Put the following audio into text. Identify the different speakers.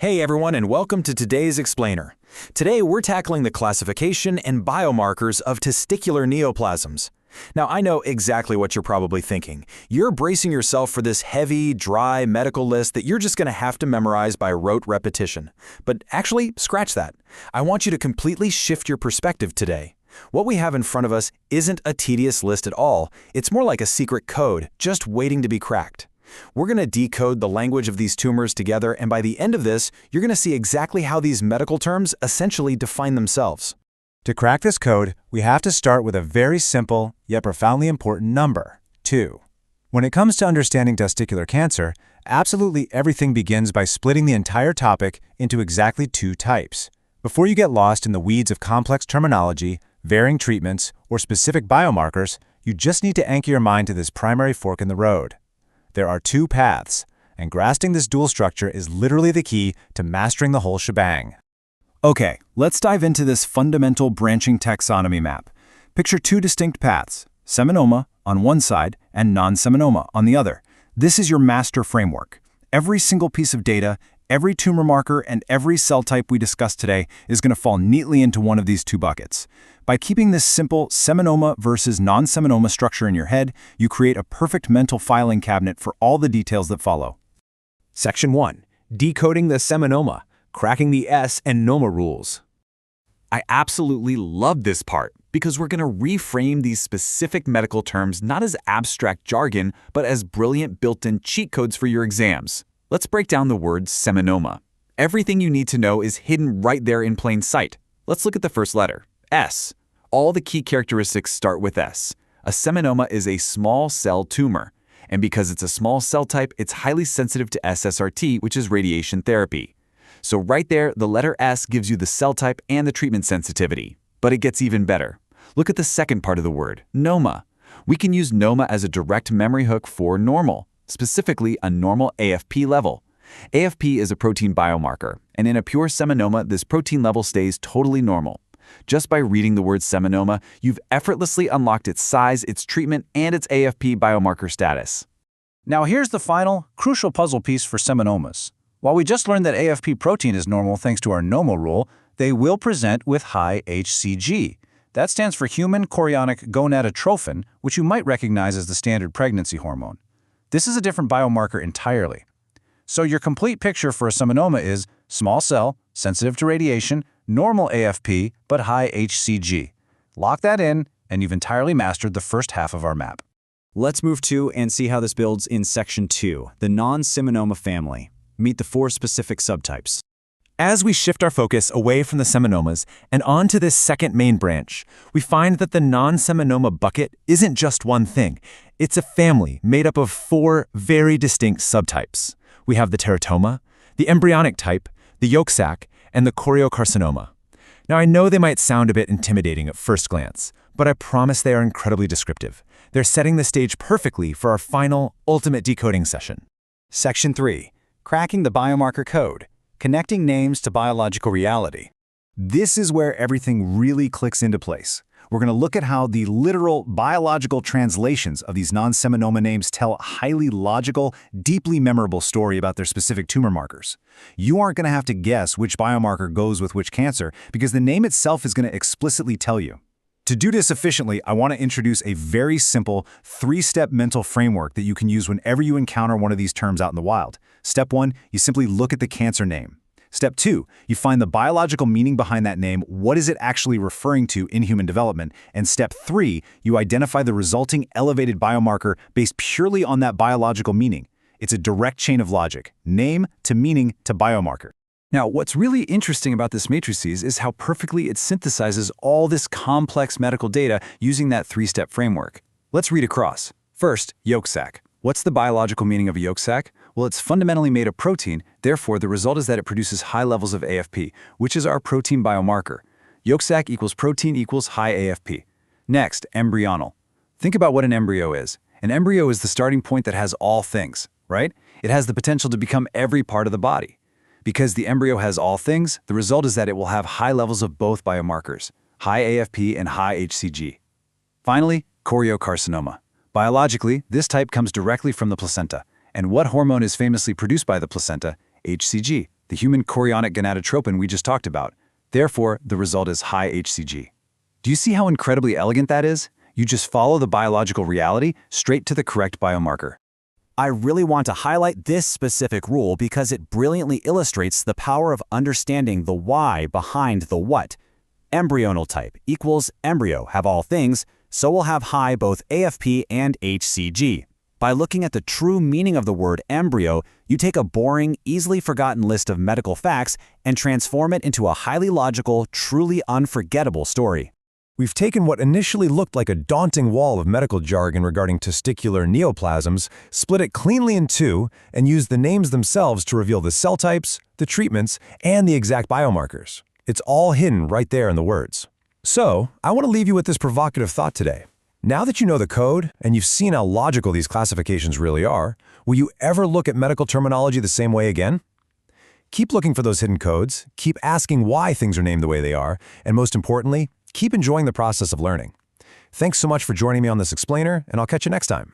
Speaker 1: Hey everyone, and welcome to today's Explainer. Today we're tackling the classification and biomarkers of testicular neoplasms. Now I know exactly what you're probably thinking. You're bracing yourself for this heavy, dry medical list that you're just going to have to memorize by rote repetition. But actually, scratch that. I want you to completely shift your perspective today. What we have in front of us isn't a tedious list at all. It's more like a secret code, just waiting to be cracked. We're going to decode the language of these tumors together, and by the end of this, you're going to see exactly how these medical terms essentially define themselves.
Speaker 2: To crack this code, we have to start with a very simple, yet profoundly important number, 2. When it comes to understanding testicular cancer, absolutely everything begins by splitting the entire topic into exactly 2 types. Before you get lost in the weeds of complex terminology, varying treatments, or specific biomarkers, you just need to anchor your mind to this primary fork in the road. There are 2 paths, and grasping this dual structure is literally the key to mastering the whole shebang.
Speaker 1: Okay, let's dive into this fundamental branching taxonomy map. Picture 2 distinct paths, seminoma on one side and non-seminoma on the other. This is your master framework. Every single piece of data, every tumor marker, and every cell type we discussed today is going to fall neatly into one of these 2 buckets. By keeping this simple seminoma versus non-seminoma structure in your head, you create a perfect mental filing cabinet for all the details that follow.
Speaker 3: Section 1. Decoding the seminoma, cracking the S and NOMA rules. I absolutely love this part because we're going to reframe these specific medical terms not as abstract jargon, but as brilliant built-in cheat codes for your exams. Let's break down the word seminoma. Everything you need to know is hidden right there in plain sight. Let's look at the first letter, S. All the key characteristics start with S. A seminoma is a small cell tumor, and because it's a small cell type, it's highly sensitive to SSRT, which is radiation therapy. So right there, the letter S gives you the cell type and the treatment sensitivity. But it gets even better. Look at the second part of the word, NOMA. We can use NOMA as a direct memory hook for normal, specifically a normal AFP level. AFP is a protein biomarker, and in a pure seminoma, this protein level stays totally normal. Just by reading the word seminoma, you've effortlessly unlocked its size, its treatment, and its AFP biomarker status.
Speaker 4: Now here's the final, crucial puzzle piece for seminomas. While we just learned that AFP protein is normal thanks to our NOMA rule, they will present with high HCG. That stands for human chorionic gonadotrophin, which you might recognize as the standard pregnancy hormone. This is a different biomarker entirely. So your complete picture for a seminoma is small cell, sensitive to radiation, normal AFP, but high HCG. Lock that in, and you've entirely mastered the first half of our map.
Speaker 5: Let's move to and see how this builds in Section 2, the non-seminoma family. Meet the 4 specific subtypes.
Speaker 2: As we shift our focus away from the seminomas and onto this second main branch, we find that the non-seminoma bucket isn't just one thing. It's a family made up of 4 very distinct subtypes. We have the teratoma, the embryonic type, the yolk sac, and the choriocarcinoma. Now I know they might sound a bit intimidating at first glance, but I promise they are incredibly descriptive. They're setting the stage perfectly for our final, ultimate decoding session.
Speaker 5: Section 3. Cracking the biomarker code, connecting names to biological reality.
Speaker 1: This is where everything really clicks into place. We're going to look at how the literal biological translations of these non-seminoma names tell a highly logical, deeply memorable story about their specific tumor markers. You aren't going to have to guess which biomarker goes with which cancer because the name itself is going to explicitly tell you. To do this efficiently, I want to introduce a very simple 3-step mental framework that you can use whenever you encounter one of these terms out in the wild. Step 1, you simply look at the cancer name. Step 2, you find the biological meaning behind that name. What is it actually referring to in human development? And step 3, you identify the resulting elevated biomarker based purely on that biological meaning. It's a direct chain of logic, name to meaning to biomarker. Now, what's really interesting about this matrices is how perfectly it synthesizes all this complex medical data using that 3-step framework. Let's read across. First, yolk sac. What's the biological meaning of a yolk sac? Well, it's fundamentally made of protein, therefore the result is that it produces high levels of AFP, which is our protein biomarker. Yolk sac equals protein equals high AFP. Next, embryonal. Think about what an embryo is. An embryo is the starting point that has all things, right? It has the potential to become every part of the body. Because the embryo has all things, the result is that it will have high levels of both biomarkers, high AFP and high HCG. Finally, choriocarcinoma. Biologically, this type comes directly from the placenta. And what hormone is famously produced by the placenta? HCG. the human chorionic gonadotropin we just talked about. Therefore, the result is high HCG. Do you see how incredibly elegant that is? You just follow the biological reality straight to the correct biomarker.
Speaker 5: I really want to highlight this specific rule because it brilliantly illustrates the power of understanding the why behind the what. Embryonal type equals embryo have all things, so we'll have high both AFP and HCG. By looking at the true meaning of the word embryo, you take a boring, easily forgotten list of medical facts and transform it into a highly logical, truly unforgettable story.
Speaker 2: We've taken what initially looked like a daunting wall of medical jargon regarding testicular neoplasms, split it cleanly in two, and used the names themselves to reveal the cell types, the treatments, and the exact biomarkers. It's all hidden right there in the words. So, I want to leave you with this provocative thought today. Now that you know the code, and you've seen how logical these classifications really are, will you ever look at medical terminology the same way again? Keep looking for those hidden codes, keep asking why things are named the way they are, and most importantly, keep enjoying the process of learning. Thanks so much for joining me on this explainer, and I'll catch you next time.